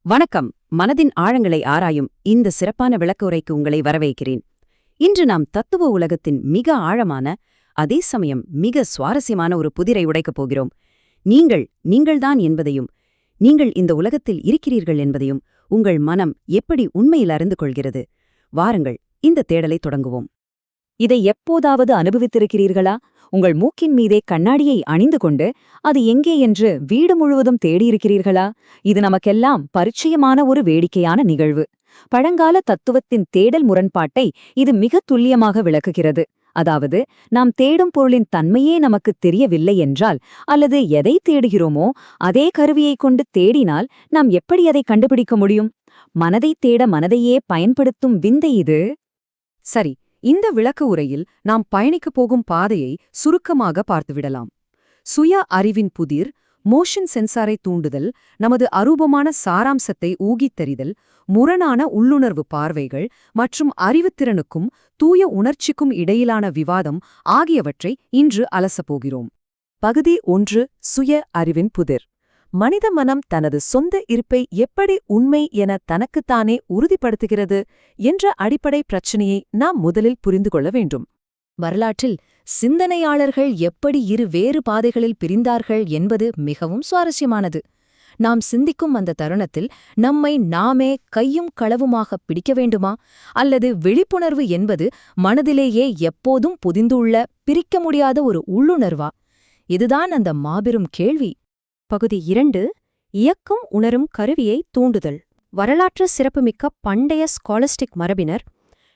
வணக்கம். மனதின் ஆழங்களை ஆராயும் இந்த சிறப்பான விளக்க உரைக்கு உங்களை வரவேற்கிறேன். இன்று நாம் தத்துவ உலகத்தின் மிக ஆழமான, அதே சமயம் மிக சுவாரஸ்யமான ஒரு புதிரை உடைக்கப் போகிறோம். நீங்கள்தான் என்பதையும், நீங்கள் இந்த உலகத்தில் இருக்கிறீர்கள் என்பதையும் உங்கள் மனம் எப்படி உண்மையில் அறிந்து கொள்கிறது? வாருங்கள், இந்த தேடலை தொடங்குவோம். இதை எப்போதாவது அனுபவித்திருக்கிறீர்களா? உங்கள் மூக்கின் மீதே கண்ணாடியை அணிந்து கொண்டு அது எங்கே என்று வீடு முழுவதும் தேடியிருக்கிறீர்களா? இது நமக்கெல்லாம் பரிச்சயமான ஒரு வேடிக்கையான நிகழ்வு. பழங்கால தத்துவத்தின் தேடல் முரண்பாட்டை இது மிக துல்லியமாக விளக்குகிறது. அதாவது, நாம் தேடும் பொருளின் தன்மையே நமக்கு தெரியவில்லை என்றால், அல்லது எதை தேடுகிறோமோ அதே கருவியைக் கொண்டு தேடினால் நாம் எப்படி அதை கண்டுபிடிக்க முடியும்? மனதை தேட மனதையே பயன்படுத்தும் விந்தை இது. சரி, இந்த விளக்க உரையில் நாம் பயணிக்கப் போகும் பாதையை சுருக்கமாக பார்த்துவிடலாம். சுய அறிவின் புதிர், மோஷன் சென்சாரை தூண்டுதல், நமது அரூபமான சாராம்சத்தை ஊகித்தறிதல், முரணான உள்ளுணர்வு பார்வைகள் மற்றும் அறிவுத்திறனுக்கும் தூய உணர்ச்சிக்கும் இடையிலான விவாதம் ஆகியவற்றை இன்று அலசப்போகிறோம். பகுதி 1. சுய அறிவின் புதிர். மனித மனம் தனது சொந்த இருப்பை எப்படி உண்மை என தனக்குத்தானே உறுதிப்படுத்துகிறது என்ற அடிப்படை பிரச்சினையை நாம் முதலில் புரிந்து கொள்ள வேண்டும். வரலாற்றில் சிந்தனையாளர்கள் எப்படி இரு வேறு பாதைகளில் பிரிந்தார்கள் என்பது மிகவும் சுவாரஸ்யமானது. நாம் சிந்திக்கும் அந்த தருணத்தில் நம்மை நாமே கையும் களவுமாக பிடிக்க வேண்டுமா, அல்லது விழிப்புணர்வு என்பது மனதிலேயே எப்போதும் புதிந்துள்ள பிரிக்க முடியாத ஒரு உள்ளுணர்வா? இதுதான் அந்த மாபெரும் கேள்வி. பகுதி 2. இயக்கம் உணரும் கருவியை தூண்டுதல். வரலாற்று சிறப்புமிக்க பண்டைய ஸ்காலஸ்டிக் மரபினர்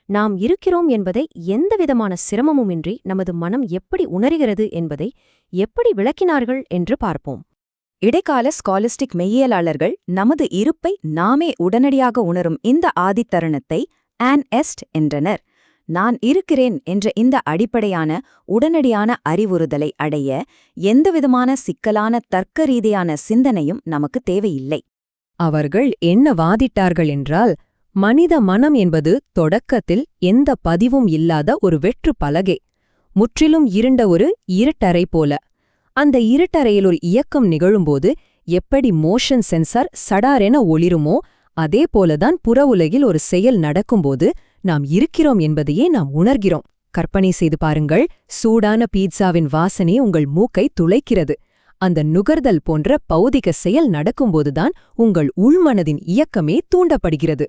நாம் இருக்கிறோம் என்பதை எந்தவிதமான சிரமமுமின்றி நமது மனம் எப்படி உணர்கிறது என்பதை எப்படி விளக்கினார்கள் என்று பார்ப்போம். இடைக்கால ஸ்காலஸ்டிக் மெய்யியலாளர்கள் நமது இருப்பை நாமே உடனடியாக உணரும் இந்த ஆதித்தருணத்தை ஆன் எஸ்ட் என்றனர். நான் இருக்கிறேன் என்ற இந்த அடிப்படையான உடனடியான அறிவுறுதலை அடைய எந்தவிதமான சிக்கலான தர்க்க ரீதியான சிந்தனையும் நமக்கு தேவையில்லை. அவர்கள் என்ன வாதிட்டார்கள் என்றால், மனித மனம் என்பது தொடக்கத்தில் எந்த பதிவும் இல்லாத ஒரு வெற்று பலகை, முற்றிலும் இருண்ட ஒரு இருட்டறை போல. அந்த இருட்டறையில் ஒரு இயக்கம் நிகழும்போது எப்படி மோஷன் சென்சார் சடாரென ஒளிருமோ அதே போலதான் புற உலகில் ஒரு செயல் நடக்கும்போது நாம் இருக்கிறோம் என்பதையே நாம் உணர்கிறோம். கற்பனை செய்து பாருங்கள், சூடான பீட்சாவின் வாசனை உங்கள் மூக்கை துளைக்கிறது. அந்த நுகர்தல் போன்ற பௌதிக செயல் நடக்கும்போதுதான் உங்கள் உள்மனதின் இயக்கமே தூண்டப்படுகிறது.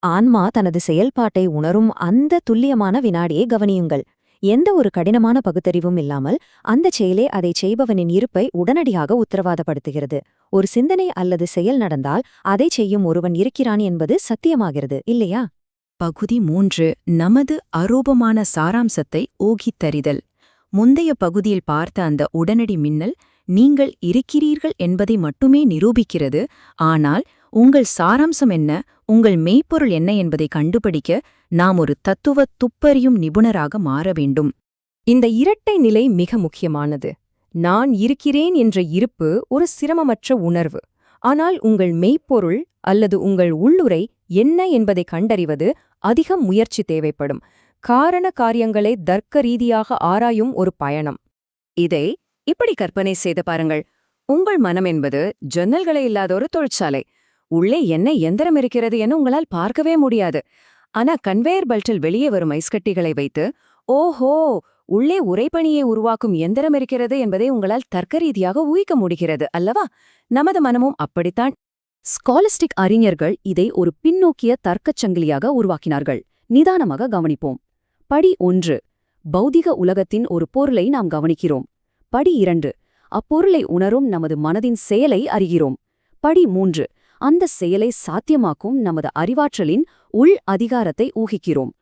ஆன்மா தனது செயல்பாட்டை உணரும் அந்த துல்லியமான வினாடியை கவனியுங்கள். எந்த ஒரு கடினமான பகுத்தறிவும் இல்லாமல் அந்த செயலே அதை செய்பவனின் இருப்பை உடனடியாக உத்தரவாதப்படுத்துகிறது. ஒரு சிந்தனை அல்லது செயல் நடந்தால் அதை செய்யும் ஒருவன் இருக்கிறான் என்பது சத்தியமாகிறது, இல்லையா? பகுதி 3. நமது அரூபமான சாராம்சத்தை ஊகித்தறிதல். முந்தைய பகுதியில் பார்த்த அந்த உடனடி மின்னல் நீங்கள் இருக்கிறீர்கள் என்பதை மட்டுமே நிரூபிக்கிறது. ஆனால் உங்கள் சாராம்சம் என்ன, உங்கள் மெய்ப்பொருள் என்ன என்பதை கண்டுபிடிக்க நாம் ஒரு தத்துவ துப்பறியும் நிபுணராக மாற வேண்டும். இந்த இரட்டை நிலை மிக முக்கியமானது. நான் இருக்கிறேன் என்ற இருப்பு ஒரு சிரமமற்ற உணர்வு. ஆனால் உங்கள் மெய்ப்பொருள் அல்லது உங்கள் உள்ளுரை என்ன என்பதை கண்டறிவது அதிக முயற்சி தேவைப்படும். காரண காரியங்களை தர்க்க ரீதியாக ஆராயும் ஒரு பயணம். இதை இப்படி கற்பனை செய்து பாருங்கள். உங்கள் மனம் என்பது ஜன்னல்களை இல்லாத ஒரு தொழிற்சாலை. உள்ளே என்ன எந்திரம் இருக்கிறது என உங்களால் பார்க்கவே முடியாது. ஆனா கன்வேயர் பெல்ட்டில் வெளியே வரும் ஐஸ்கட்டிகளை வைத்து, ஓஹோ, உள்ளே உறைபனியை உருவாக்கும் எந்திரம் இருக்கிறது என்பதை உங்களால் தர்க்க ரீதியாக ஊகிக்க முடிகிறது அல்லவா? நமது மனமும் அப்படித்தான். ஸ்காலஸ்டிக் அறிஞர்கள் இதை ஒரு பின்னோக்கிய தர்க்கச் சங்கிலியாக உருவாக்கினார்கள். நிதானமாக கவனிப்போம். படி 1. பௌதிக உலகத்தின் ஒரு பொருளை நாம் கவனிக்கிறோம். படி 2. அப்பொருளை உணரும் நமது மனதின் செயலை அறிகிறோம். படி 3. அந்த செயலை சாத்தியமாக்கும் நமது அறிவாற்றலின் உள் அதிகாரத்தை ஊகிக்கிறோம்.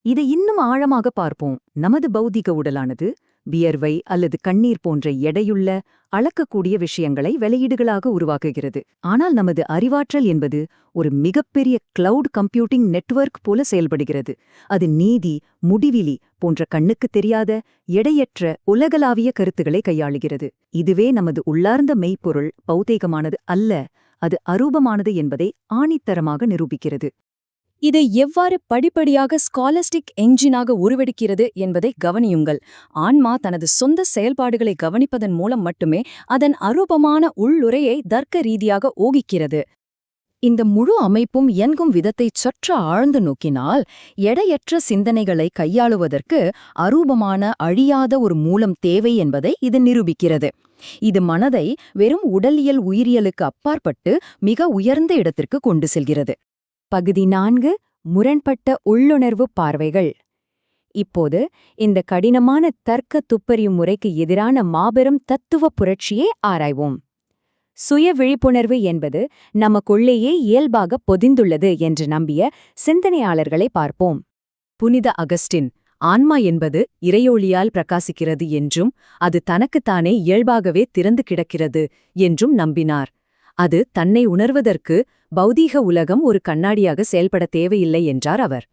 இதை இன்னும் ஆழமாக பார்ப்போம். நமது பௌதிக உடலானது வியர்வை அல்லது கண்ணீர் போன்ற எடையுள்ள அளக்கக்கூடிய விஷயங்களை வெளியீடுகளாக உருவாக்குகிறது. ஆனால் நமது அறிவாற்றல் என்பது ஒரு மிகப்பெரிய கிளவுட் கம்ப்யூட்டிங் நெட்வொர்க் போல செயல்படுகிறது. அது நீதி, முடிவிலி போன்ற கண்ணுக்கு தெரியாத எடையற்ற உலகளாவிய கருத்துக்களை கையாளுகிறது. இதுவே நமது உள்ளார்ந்த மெய்ப்பொருள் பௌதீகமானது அல்ல, அது அரூபமானது என்பதை ஆணித்தரமாக நிரூபிக்கிறது. இதை எவ்வாறு படிப்படியாக ஸ்காலஸ்டிக் என்ஜினாக உருவெடுக்கிறது என்பதை கவனியுங்கள். ஆன்மா தனது சொந்த செயல்பாடுகளை கவனிப்பதன் மூலம் மட்டுமே அதன் அரூபமான உள்ளுரையை தர்க்க ரீதியாக ஊகிக்கிறது. இந்த முழு அமைப்பும் இயங்கும் விதத்தை சற்று ஆழ்ந்து நோக்கினால் எடையற்ற சிந்தனைகளை கையாளுவதற்கு அரூபமான அழியாத ஒரு மூலம் தேவை என்பதை இது நிரூபிக்கிறது. இது மனதை வெறும் உடலியல் உயிரியலுக்கு அப்பாற்பட்டு மிக உயர்ந்த இடத்திற்கு கொண்டு செல்கிறது. பகுதி 4 முரண்பட்ட உள்ளுணர்வு பார்வைகள். இப்போது இந்த கடினமான தர்க்க துப்பறியும் முறைக்கு எதிரான மாபெரும் தத்துவ புரட்சியை ஆராய்வோம். சுய விழிப்புணர்வு என்பது நமக்குள்ளேயே இயல்பாக பொதிந்துள்ளது என்று நம்பிய சிந்தனையாளர்களை பார்ப்போம். புனித அகஸ்டின் ஆன்மா என்பது இறையொளியால் பிரகாசிக்கிறது என்றும் அது தனக்குத்தானே இயல்பாகவே திறந்து கிடக்கிறது என்றும் நம்பினார். அது தன்னை உணர்வதற்கு பௌதீக உலகம் ஒரு கண்ணாடியாக செயல்பட தேவையில்லை என்றார் அவர்.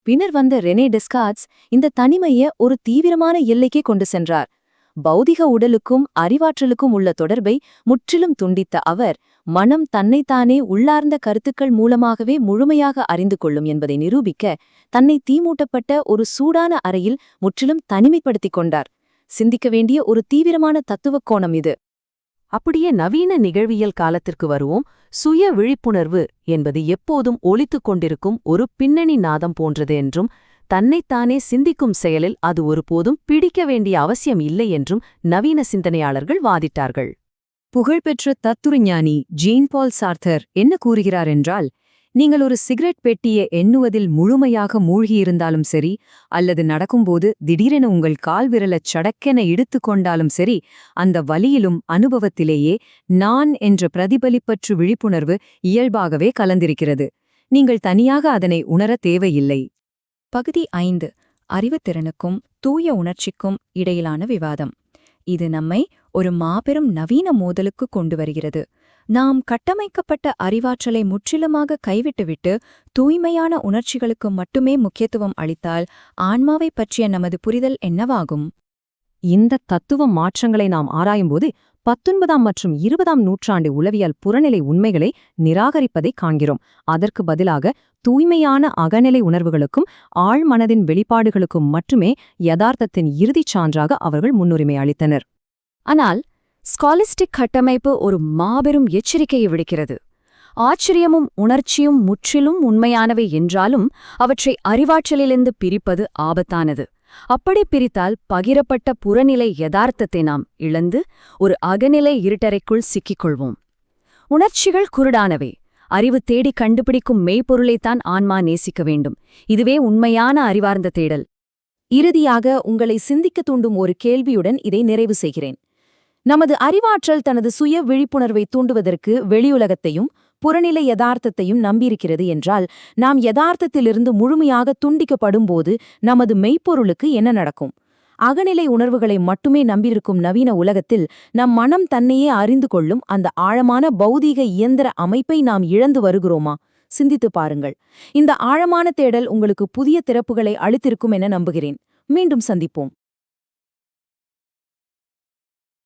பின்னர் வந்த ரெனே டெஸ்கார்ட்ஸ் இந்த தனிமையை ஒரு தீவிரமான எல்லைக்கே கொண்டு சென்றார். பௌதிக உடலுக்கும் அறிவாற்றலுக்கும் உள்ள தொடர்பை முற்றிலும் துண்டித்த அவர், மனம் தன்னைத்தானே உள்ளார்ந்த கருத்துக்கள் மூலமாகவே முழுமையாக அறிந்து கொள்ளும் என்பதை நிரூபிக்க தன்னை தீமூட்டப்பட்ட ஒரு சூடான அறையில் முற்றிலும் தனிமைப்படுத்திக் கொண்டார். சிந்திக்க வேண்டிய ஒரு தீவிரமான தத்துவக் கோணம் இது. அப்படியே நவீன நிகழ்வியல் காலத்திற்கு வருவோம். சுய விழிப்புணர்வு என்பது எப்போதும் ஒலித்துக் கொண்டிருக்கும் ஒரு பின்னணி நாதம் போன்றது என்றும், தன்னைத்தானே சிந்திக்கும் செயலில் அது ஒருபோதும் பிடிக்க வேண்டிய அவசியம் இல்லை என்றும் நவீன சிந்தனையாளர்கள் வாதிட்டார்கள். புகழ்பெற்ற தத்துவஞானி ஜீன் பால் சார்த்தர் என்ன கூறுகிறார் என்றால், நீங்கள் ஒரு சிகரெட் பெட்டியை எண்ணுவதில் முழுமையாக மூழ்கியிருந்தாலும் சரி, அல்லது நடக்கும்போது திடீரென உங்கள் கால் விரலச் சடக்கென இழுத்து கொண்டாலும் சரி, அந்த வலியிலும் அனுபவத்திலேயே நான் என்ற பிரதிபலிப்பற்று விழிப்புணர்வு இயல்பாகவே கலந்திருக்கிறது. நீங்கள் தனியாக அதனை உணர தேவையில்லை. பகுதி 5 அறிவுத்திறனுக்கும் தூய உணர்ச்சிக்கும் இடையிலான விவாதம். இது நம்மை ஒரு மாபெரும் நவீன மோதலுக்கு கொண்டு வருகிறது. நாம் கட்டமைக்கப்பட்ட அறிவாற்றலை முற்றிலுமாக கைவிட்டுவிட்டு தூய்மையான உணர்ச்சிகளுக்கு மட்டுமே முக்கியத்துவம் அளித்தால் ஆன்மாவைப் பற்றிய நமது புரிதல் என்னவாகும்? இந்த தத்துவ மாற்றங்களை நாம் ஆராயும்போது 19ஆம் மற்றும் 20ஆம் நூற்றாண்டு உளவியல் புறநிலை உண்மைகளை நிராகரிப்பதை காண்கிறோம். அதற்கு பதிலாக தூய்மையான அகநிலை உணர்வுகளுக்கும் ஆழ்மனதின் வெளிப்பாடுகளுக்கும் மட்டுமே யதார்த்தத்தின் இறுதிச் சான்றாக அவர்கள் முன்னுரிமை அளித்தனர். ஆனால் ஸ்காலிஸ்டிக் கட்டமைப்பு ஒரு மாபெரும் எச்சரிக்கையை விடுக்கிறது. ஆச்சரியமும் உணர்ச்சியும் முற்றிலும் உண்மையானவை என்றாலும் அவற்றை அறிவாற்றலிலிருந்து பிரிப்பது ஆபத்தானது. அப்படி பிரித்தால் பகிரப்பட்ட புறநிலை யதார்த்தத்தை நாம் இழந்து ஒரு அகநிலை இருட்டறைக்குள் சிக்கிக்கொள்வோம். உணர்ச்சிகள் குருடானவை. அறிவு தேடி கண்டுபிடிக்கும் மெய்ப்பொருளைத்தான் ஆன்மா நேசிக்க வேண்டும். இதுவே உண்மையான அறிவார்ந்த தேடல். இறுதியாக உங்களை சிந்திக்க தூண்டும் ஒரு கேள்வியுடன் இதை நிறைவு செய்கிறேன். நமது அறிவாற்றல் தனது சுய விழிப்புணர்வை தூண்டுவதற்கு வெளியுலகத்தையும் புறநிலை யதார்த்தத்தையும் நம்பியிருக்கிறது என்றால், நாம் யதார்த்தத்திலிருந்து முழுமையாக துண்டிக்கப்படும்போது நமது மெய்ப்பொருளுக்கு என்ன நடக்கும்? அகநிலை உணர்வுகளை மட்டுமே நம்பியிருக்கும் நவீன உலகத்தில் நம் மனம் தன்னையே அறிந்து கொள்ளும் அந்த ஆழமான பௌதீக இயந்திர அமைப்பை நாம் இழந்து வருகிறோமா? சிந்தித்து பாருங்கள். இந்த ஆழமான தேடல் உங்களுக்கு புதிய திறப்புகளை அளித்திருக்கும் என நம்புகிறேன். மீண்டும் சந்திப்போம்.